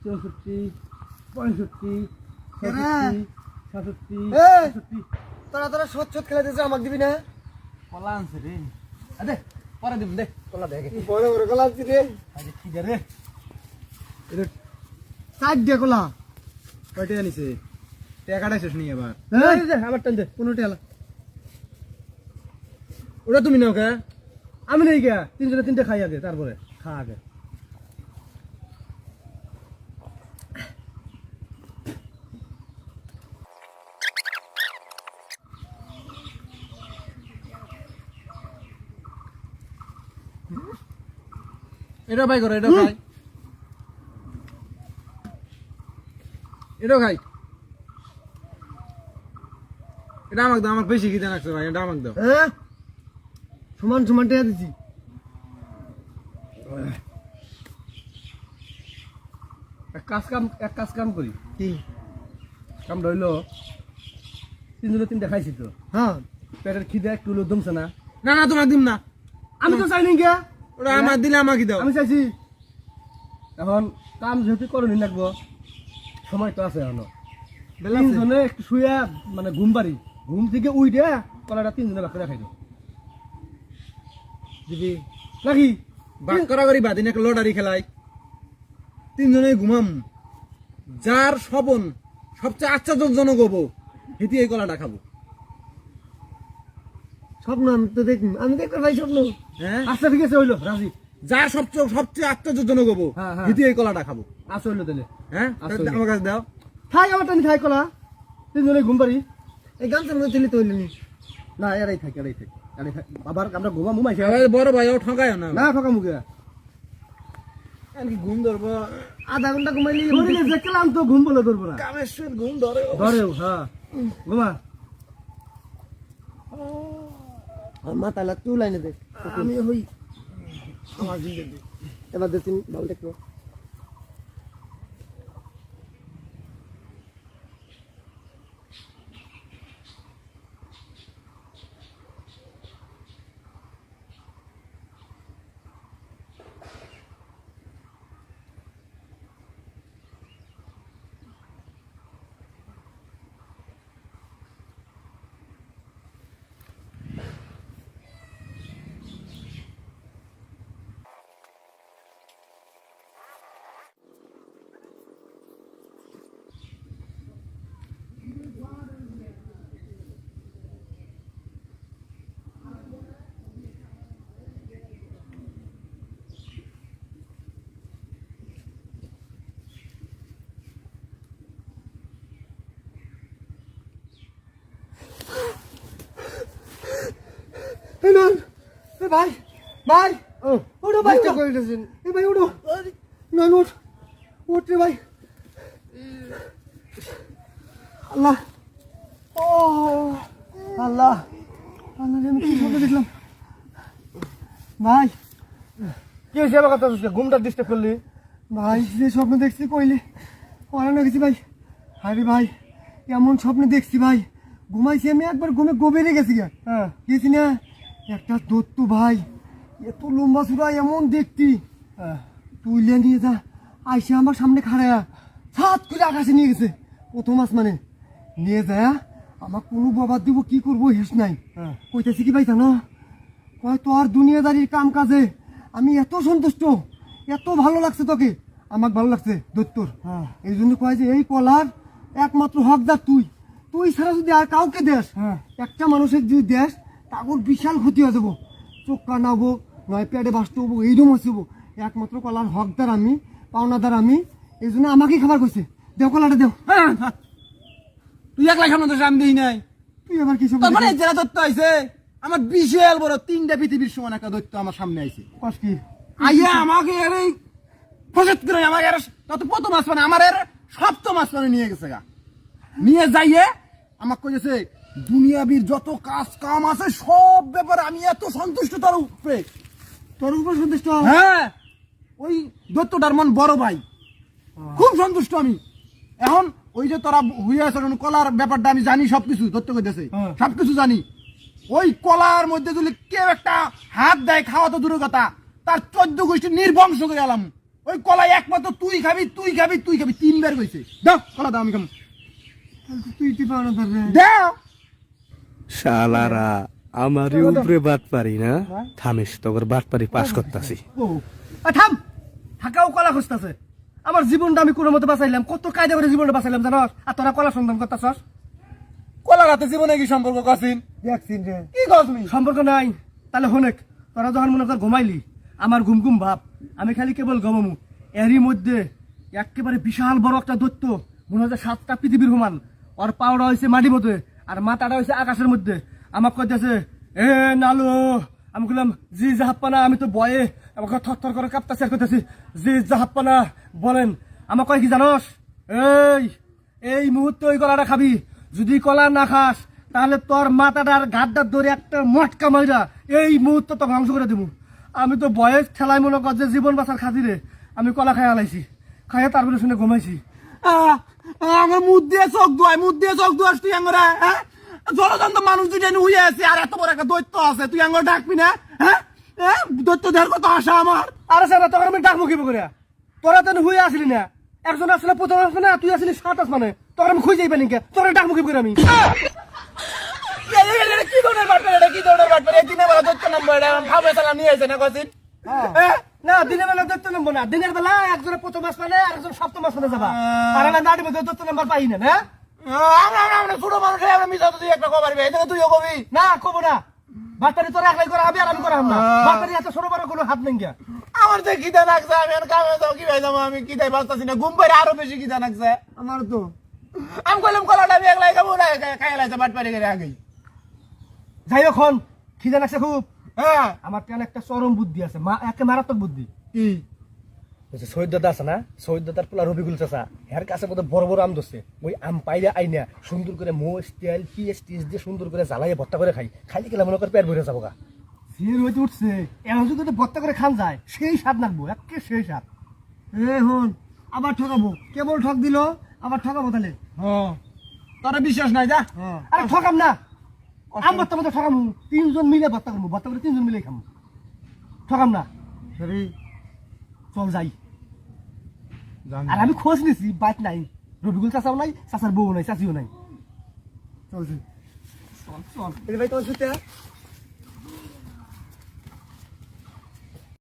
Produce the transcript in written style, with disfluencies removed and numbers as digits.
64 65 66 67 তোরা সৎ খেলা দিয়েছে আমাকে দিবি না কলা আনছে রে আদে পরে দিম দে কলা দেখে বড় বড় কলা আনছি রে আজ কি রে এটা সাইড দিয়ে কলা কয়টা নিছে টাকাটা শেষ নি এবার এই যে আমার টান দে 15 টাকা ওটা তুমি নাও কে আমি নেই গিয়া তিনজনে তিনটে খাই আগে তারপরে খা আগে এটা ভাই করে এটা খাই এটা খাই এটা আমাকে দাও আমার বেশি খিদে লাগছে ভাই এটা আমাকে দাও হ্যাঁ সমান সমান টাকা দিছি এক কাজ কাম করি কি কাম রইলো তিনজনে তিনটা খাইছি তো হ্যাঁ পেটের খিদে একটু দমছে না না না তোমার দিম না আমি তো চাইনি গিয়া ওটা আমার দিলে আমাকে দাও আমি চাইছি এখন কাম যেহেতু করনি লাগবো সময় তো আছে এখনো বেলা আছে। তিনজনে একটু শুয়ে মানে ঘুম পারি ঘুম থেকে উঠে কলাটা তিনজনে বাদ করে খাইতো দিবি নাকি বাক করা করি বাদিন একটা লটারি খেলাই তিনজনে ঘুমাম যার স্বপন সবচেয়ে আশ্চর্যজনক হবো হেঁটে এই কলাটা খাবো স্বপ্ন আমি তো দেখি আমি দেখতে পাই স্বপ্ন হ্যাঁ আচ্ছা ঠিক আছে হইলো রাজি যার সবচেয়ে আশ্চর্যজনক হবো হ্যাঁ, হ্যাঁ। হেঁটে এই কলাটা খাবো আচ্ছা হইলো তাহলে হ্যাঁ আচ্ছা। আমার কাছে দাও খাই আমার টানি খাই কলা তিনজনে ঘুম পারি এই গামছার মধ্যে তুলি তো হইলি না এরাই থাকি আবার আমরা ঘুমা মুমাইছি বড় ভাই ও ঠকায় না না ঠকা মুখে কি ঘুম ধরবো আধা ঘন্টা ঘুমাইলি শরীরে দেখলাম তো ঘুম বলে ধরবো না কামেশ্বর ঘুম ধরে ধরেও হ্যাঁ ঘুমা মাথা লাগ তুই লাইনে দেখ আমি হই আমার দিকে দে এবার দেখুন ভালো দেখো ভাই ভাই ওঠো ভাই এ ভাই ওঠো না ওঠ ওঠ রে ভাই আল্লাহ ও আল্লাহ আল্লাহ আমি কি স্বপ্ন দেখলাম ভাই কি হয়েছে আমার কথা ঘুমটা ডিস্টার্ব করলি ভাই যে স্বপ্ন দেখছি কইলে পড়ানো গেছি ভাই আরে ভাই এমন স্বপ্ন দেখছি ভাই ঘুমাইছি আমি একবার ঘুমে গভীরে গেছি হ্যাঁ গেছি না একটা দত্তু ভাই এত লম্বা চূড়া এমন দেখতি তুইলে নিয়ে যা আইসে আমার সামনে খাড়ায়া সাত করে আকাশে নিয়ে গেছে প্রথম আসমানে নিয়ে যায় আমার কোনো বাবার দিব কি করবো হেস নাই কইতেছি কি ভাই জানো কয় তোর দুনিয়াদারির কাম কাজে আমি এত সন্তুষ্ট এত ভালো লাগছে তোকে আমাকে ভালো লাগছে দত্তর এই জন্য কয় যে এই কলার একমাত্র হকদার তুই তুই ছাড়া যদি আর কাউকে দেশ একটা মানুষের যদি দেশ তাগর বিশাল ক্ষতি হয়ে যাবো চোখ কানাবো নয় পেটে বাঁচতে হবো এইরকম হচ্ছিবো একমাত্র কলার হকদার আমি পাওনাদার আমি এই জন্য আমাকেই খাবার করছে দেও কলাটা দেও তুই একলা খানো তো আমি দিই নাই তুই আবার কি সব তার মানে যারা দত্ত আইছে আমার বিশাল বড় 3টা পৃথিবীর সমান একটা দত্ত আমার সামনে আইছে কস কি আইয়া আমাকে এর এই ফসত করে আমাকে এর তত প্রথম আসমানে আমার এর সপ্তম আসমানে নিয়ে গেছে গা নিয়ে যাইয়ে আমাকে কইছে দুনিয়াবির যত কাজ কাম আছে সব ব্যাপারে আমি এত সন্তুষ্ট তার উপরে তোর উপর সন্তুষ্ট হ্যাঁ ওই দত্তটার মন বড় ভাই খুব সন্তুষ্ট আমি এখন ওই যে তোরা হইয়া আছে কলার ব্যাপারটা আমি জানি সবকিছু দত্ত কইতেছে সবকিছু জানি ওই কলার মধ্যে যদি কেউ একটা হাত দেয় খাওয়া তো দূরের কথা তার 14 গোষ্ঠী নির্বংশ করে এলাম ওই কলা একমাত্র তুই খাবি 3 বার কইছে দাও কলা দাও আমি খাম তুই পাও না ধরে দাও শালারা আমারই উপরে বাট পারি না থামিস তোর বাট পারি পাস করতাছি ও থাম থাকাও কলা খুঁজতেছে আমার জীবনটা আমি কোনো মতে বাঁচাইলাম কত কায়দা করে জীবনটা বাঁচাইলাম জানোস আর তোরা কলা সন্ধান করতেছস কলা রাতে জীবনে কি সম্পর্ক কাছিন দেখছিন রে কি কসমি সম্পর্ক নাই তাহলে হনেক তোরা যখন মনে কর ঘুমাইলি আমার ঘুম ঘুম ভাব আমি খালি কেবল ঘুমামু এরই মধ্যে একেবারে বিশাল বড় একটা দৈত্য মনে হচ্ছে 7টা পৃথিবীর সমান ওর পাওড়া হয়েছে মাটির মধ্যে আর মাথাটা হয়েছে আকাশের মধ্যে আমাকে কইতেছে এ নালু আমি বললাম জি জাহাপ্পানা আমি তো বয়ে আমাকে থর করে কাঁপতাছি আর করতেছি জি জাহাপ্পানা বলেন আমাকে কয় কি জানোস এই মুহূর্তে ওই কলাটা খাবি যদি কলা না খাস তাহলে তোর মাথাটার ঘাটটার ধরে একটা মটকা মাইরা এই মুহূর্তে তো ধ্বংস করে দেবো আমি তো বয়স ঠেলাই মনে কর যে জীবন বাঁচার খাতিরে আমি কলা খাই আলাইছি খাইয়ে তারপরে শুনে ঘুমাইছি আমার মুখ দিয়ে চোখ ধোয়াস তুই আঙ্গরা হ্যাঁ জলজন্ত মানুষ দুইটা হইয়া আছে আর এত বড় একটা দৈত্য আছে তুই আঙ্গর ডাকবি না হ্যাঁ দৈত্য দেড় কত আশা আমার আরে স্যার তোর আমি ডাকবো কি করে তোরা তো হয়ে আসলি না একজন আসলে প্রথম আসবে না তুই আসলি 7 আসমানে তোর আমি খুঁজেই পাইনি কে তোর ডাকবো কি করে আমি কি ধরনের বাটপারে এই দিনে বেলা দৈত্য নাম্বার ভাবে চালা নিয়ে আসে না কদিন না দিনের বেলা দত্ত নম্বর না দিনের বেলা একজনের প্রথম আসমানে আর একজন সপ্তম আসমানে যাবা আর আমার নাটি মধ্যে দত্ত নাম্বার পাই না না আমরা ছোট মানুষ আমরা মিশা তুই একটা খবর এদিকে তুইও কবি না কব না বাটারি তোর একলাই করা হবে আর আমি করা না বাটারি এত ছোট বড় কোনো হাত নেই গিয়া আমার তো খিদা লাগছে আমি আর কামে যাও কি ভাই যাবো আমি খিদাই বাঁচতাছি না ঘুম পাইরে আরো বেশি খিদা লাগছে আমার তো আমি কইলাম কলাটা আমি একলাই খাবো না খাই লাইছে বাটপারি করে আগেই যাই হোক হন খিদা লাগছে খুব হ্যাঁ আমার কেন একটা চরম বুদ্ধি আছে একে মারাত্মক বুদ্ধি কি শহীদ দাদা আছে না শহীদ দাদার পোলা রবিকুল চাচা এর কাছে বোধ বড় বড় আম ধরছে ওই আম পাইলে আইনা সুন্দর করে মোষ তেল পিএস টিস দিয়ে সুন্দর করে জ্বালাইয়ে ভর্তা করে খাই খাইলে গেলে মনে করে পেট ভরে যাবো গা সির হইতে উঠছে এখন যদি ভর্তা করে খান যায় সেই স্বাদ লাগবো একে সেই স্বাদ হন আবার ঠকাবো কেবল ঠক দিল আবার ঠকাবো তাহলে তোর বিশ্বাস নাই যা আরে ঠকাম না আম ভর্তা মতো ঠকামু 3 জন মিলে ভর্তা করবো ভর্তা করে 3 জন মিলে খামু ঠকাম না চল যাই আর আমি খোঁজ নিছি বাইক নাই রবিকুল চাচাও নাই চাচার বউ নাই চাচিও নাই চল চল চল ভাই তোর